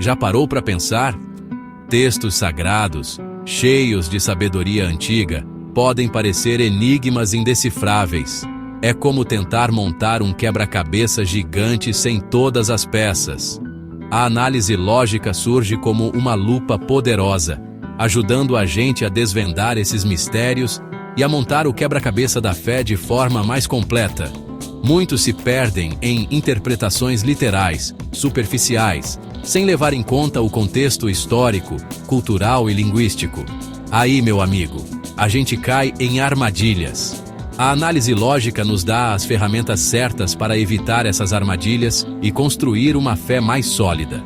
Já parou para pensar? Textos sagrados, cheios de sabedoria antiga, podem parecer enigmas indecifráveis. É como tentar montar um quebra-cabeça gigante sem todas as peças. A análise lógica surge como uma lupa poderosa, ajudando a gente a desvendar esses mistérios e a montar o quebra-cabeça da fé de forma mais completa. Muitos se perdem em interpretações literais, superficiais, sem levar em conta o contexto histórico, cultural e linguístico. Aí, meu amigo, a gente cai em armadilhas. A análise lógica nos dá as ferramentas certas para evitar essas armadilhas e construir uma fé mais sólida.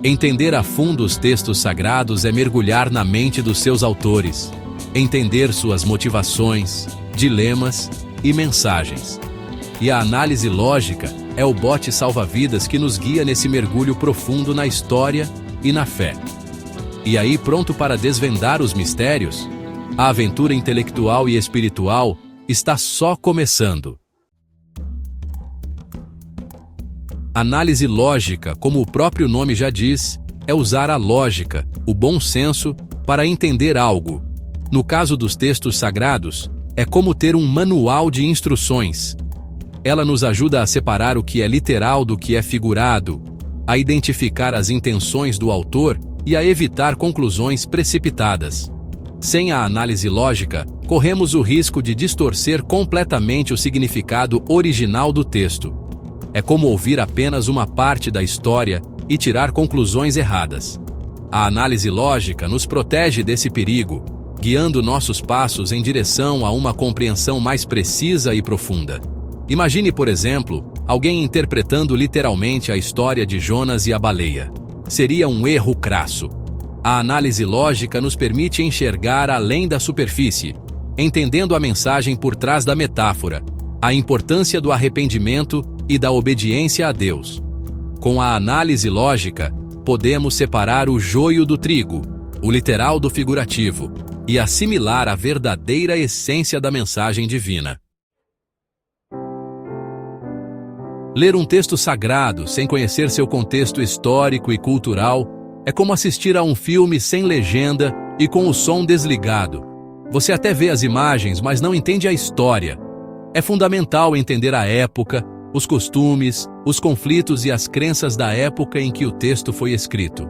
Entender a fundo os textos sagrados é mergulhar na mente dos seus autores, entender suas motivações, dilemas e mensagens. E a análise lógica é o bote salva-vidas que nos guia nesse mergulho profundo na história e na fé. E aí, pronto para desvendar os mistérios? A aventura intelectual e espiritual está só começando. Análise lógica, como o próprio nome já diz, é usar a lógica, o bom senso, para entender algo. No caso dos textos sagrados, é como ter um manual de instruções. Ela nos ajuda a separar o que é literal do que é figurado, a identificar as intenções do autor e a evitar conclusões precipitadas. Sem a análise lógica, corremos o risco de distorcer completamente o significado original do texto. É como ouvir apenas uma parte da história e tirar conclusões erradas. A análise lógica nos protege desse perigo, guiando nossos passos em direção a uma compreensão mais precisa e profunda. Imagine, por exemplo, alguém interpretando literalmente a história de Jonas e a baleia. Seria um erro crasso. A análise lógica nos permite enxergar além da superfície, entendendo a mensagem por trás da metáfora, a importância do arrependimento e da obediência a Deus. Com a análise lógica, podemos separar o joio do trigo, o literal do figurativo, e assimilar a verdadeira essência da mensagem divina. Ler um texto sagrado sem conhecer seu contexto histórico e cultural é como assistir a um filme sem legenda e com o som desligado. Você até vê as imagens, mas não entende a história. É fundamental entender a época, os costumes, os conflitos e as crenças da época em que o texto foi escrito.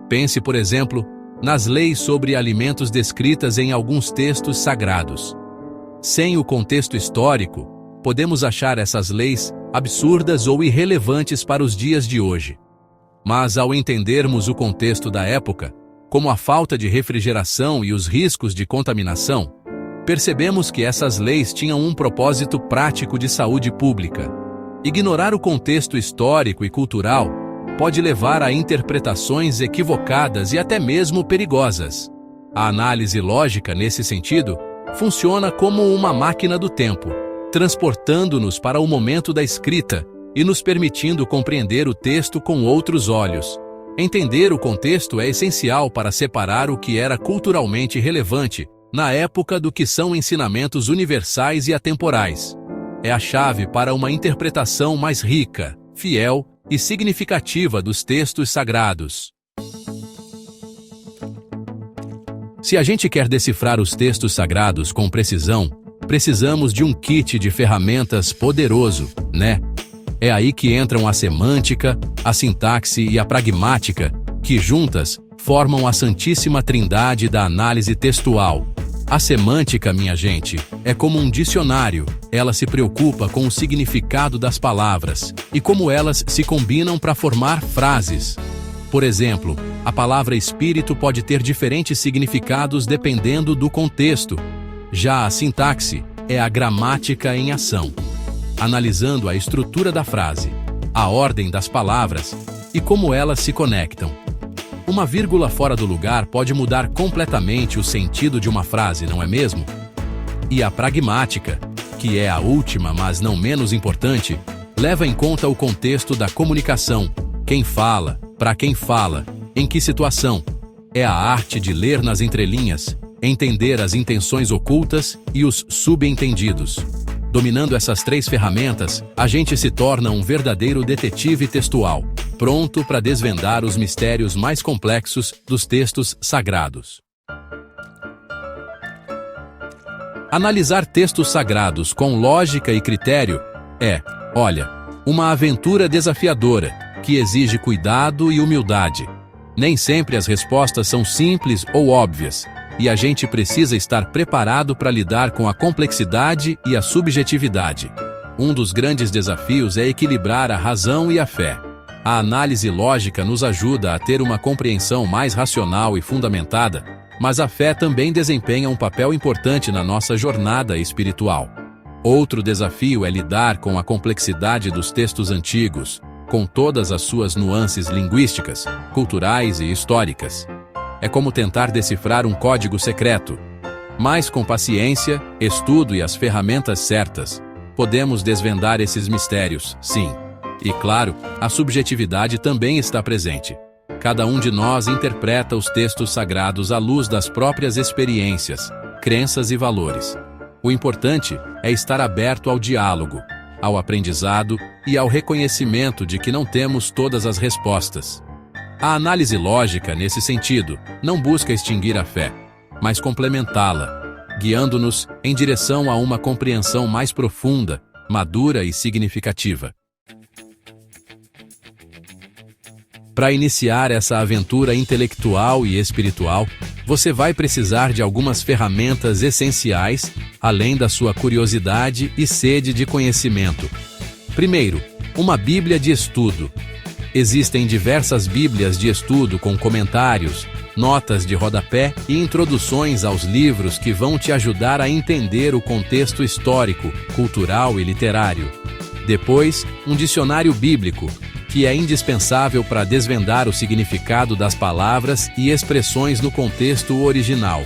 Pense, por exemplo, nas leis sobre alimentos descritas em alguns textos sagrados. Sem o contexto histórico, podemos achar essas leis absurdas ou irrelevantes para os dias de hoje. Mas ao entendermos o contexto da época, como a falta de refrigeração e os riscos de contaminação, percebemos que essas leis tinham um propósito prático de saúde pública. Ignorar o contexto histórico e cultural pode levar a interpretações equivocadas e até mesmo perigosas. A análise lógica, nesse sentido, funciona como uma máquina do tempo, transportando-nos para o momento da escrita e nos permitindo compreender o texto com outros olhos. Entender o contexto é essencial para separar o que era culturalmente relevante na época do que são ensinamentos universais e atemporais. É a chave para uma interpretação mais rica, fiel e significativa dos textos sagrados. Se a gente quer decifrar os textos sagrados com precisão, precisamos de um kit de ferramentas poderoso, né? É aí que entram a semântica, a sintaxe e a pragmática, que juntas formam a santíssima trindade da análise textual. A semântica, minha gente, é como um dicionário. Ela se preocupa com o significado das palavras e como elas se combinam para formar frases. Por exemplo, a palavra espírito pode ter diferentes significados dependendo do contexto. Já a sintaxe é a gramática em ação, analisando a estrutura da frase, a ordem das palavras e como elas se conectam. Uma vírgula fora do lugar pode mudar completamente o sentido de uma frase, não é mesmo? E a pragmática, que é a última, mas não menos importante, leva em conta o contexto da comunicação, quem fala, para quem fala, em que situação. É a arte de ler nas entrelinhas, entender as intenções ocultas e os subentendidos. Dominando essas três ferramentas, a gente se torna um verdadeiro detetive textual. pronto para desvendar os mistérios mais complexos dos textos sagrados. Analisar textos sagrados com lógica e critério uma aventura desafiadora, que exige cuidado e humildade. Nem sempre as respostas são simples ou óbvias, e a gente precisa estar preparado para lidar com a complexidade e a subjetividade. Um dos grandes desafios é equilibrar a razão e a fé. A análise lógica nos ajuda a ter uma compreensão mais racional e fundamentada, mas a fé também desempenha um papel importante na nossa jornada espiritual. Outro desafio é lidar com a complexidade dos textos antigos, com todas as suas nuances linguísticas, culturais e históricas. É como tentar decifrar um código secreto. Mas com paciência, estudo e as ferramentas certas, podemos desvendar esses mistérios, sim. E claro, a subjetividade também está presente. Cada um de nós interpreta os textos sagrados à luz das próprias experiências, crenças e valores. O importante é estar aberto ao diálogo, ao aprendizado e ao reconhecimento de que não temos todas as respostas. A análise lógica, nesse sentido, não busca extinguir a fé, mas complementá-la, guiando-nos em direção a uma compreensão mais profunda, madura e significativa. Para iniciar essa aventura intelectual e espiritual, você vai precisar de algumas ferramentas essenciais, além da sua curiosidade e sede de conhecimento. Primeiro, uma Bíblia de estudo. Existem diversas Bíblias de estudo com comentários, notas de rodapé e introduções aos livros que vão te ajudar a entender o contexto histórico, cultural e literário. Depois, um dicionário bíblico, que é indispensável para desvendar o significado das palavras e expressões no contexto original.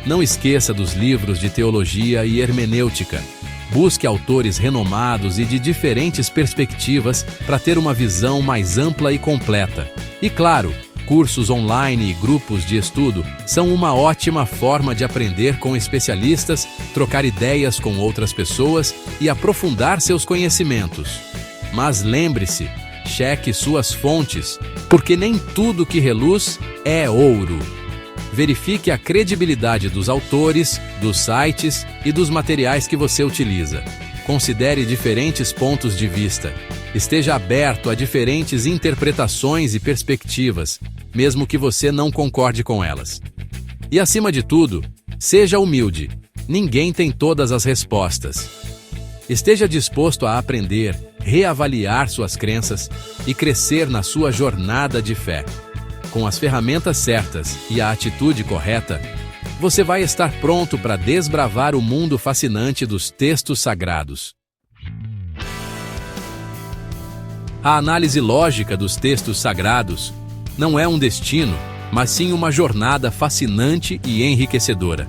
Não esqueça dos livros de teologia e hermenêutica. Busque autores renomados e de diferentes perspectivas para ter uma visão mais ampla e completa. E claro, cursos online e grupos de estudo são uma ótima forma de aprender com especialistas, trocar ideias com outras pessoas e aprofundar seus conhecimentos. Mas lembre-se, cheque suas fontes, porque nem tudo que reluz é ouro. Verifique a credibilidade dos autores, dos sites e dos materiais que você utiliza. Considere diferentes pontos de vista. Esteja aberto a diferentes interpretações e perspectivas, mesmo que você não concorde com elas. E acima de tudo, seja humilde. Ninguém tem todas as respostas. Esteja disposto a aprender, reavaliar suas crenças e crescer na sua jornada de fé. Com as ferramentas certas e a atitude correta, você vai estar pronto para desbravar o mundo fascinante dos textos sagrados. A análise lógica dos textos sagrados não é um destino, mas sim uma jornada fascinante e enriquecedora.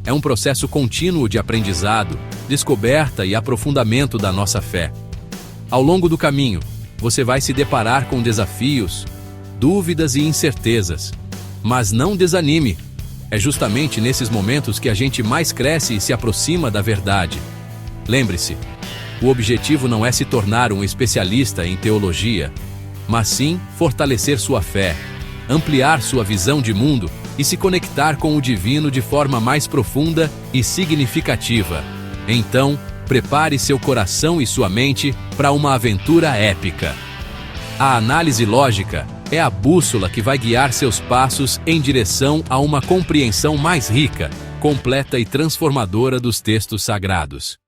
É um processo contínuo de aprendizado, descoberta e aprofundamento da nossa fé. Ao longo do caminho, você vai se deparar com desafios, dúvidas e incertezas. Mas não desanime. É justamente nesses momentos que a gente mais cresce e se aproxima da verdade. Lembre-se, o objetivo não é se tornar um especialista em teologia, mas sim fortalecer sua fé, ampliar sua visão de mundo e se conectar com o divino de forma mais profunda e significativa. Então, prepare seu coração e sua mente para uma aventura épica. A análise lógica é a bússola que vai guiar seus passos em direção a uma compreensão mais rica, completa e transformadora dos textos sagrados.